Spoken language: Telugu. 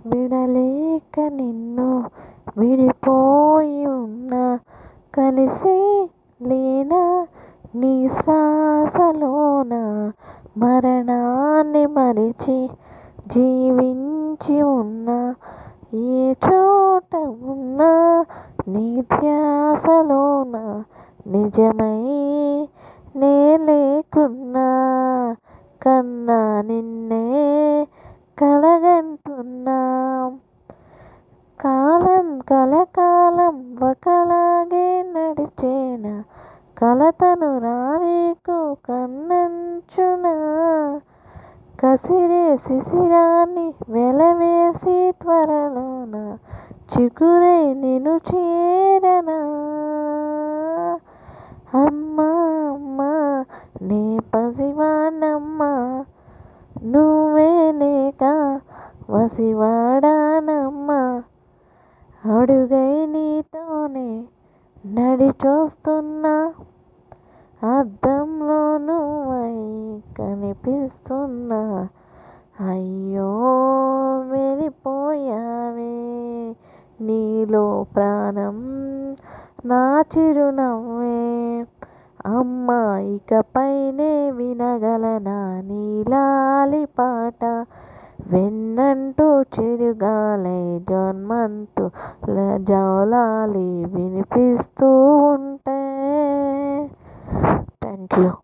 విడలేక నిన్ను విడిపోయి ఉన్నా, కలిసి లేనా నీ శ్వాసలోన, మరణాన్ని మరిచి జీవించి ఉన్నా, ఏ చోట ఉన్నా నీ ధ్యాసలోన, నిజమై నే లేకున్నా కన్నా నిన్నే కలగంటున్నా. కాలం కలకాలం ఒకలాగే నడిచేనా, కలతను రానీకు కన్నంచునా, కసిరే శిశిరాన్ని వెలవేసి త్వరలోన, చిగురై నిన్ను చేరనా. అమ్మా అమ్మా నీ పసివాణ్ణమ్మా, నువ్వే లేక వసివాడానమ్మా, అడుగై నీతోనే నడిచొస్తున్నా, అద్దంలో నువ్వై కనిపిస్తున్నా. అయ్యో వెళ్ళిపోయావే, నీలో ప్రాణం నా చిరునవ్వే, అమ్మా ఇకపైనే వినగలనా నీలాలి పాట, వెన్నంటూ చిరుగాలై జన్మంతు జౌలాలి వినిపిస్తూ ఉంటే. Thank you.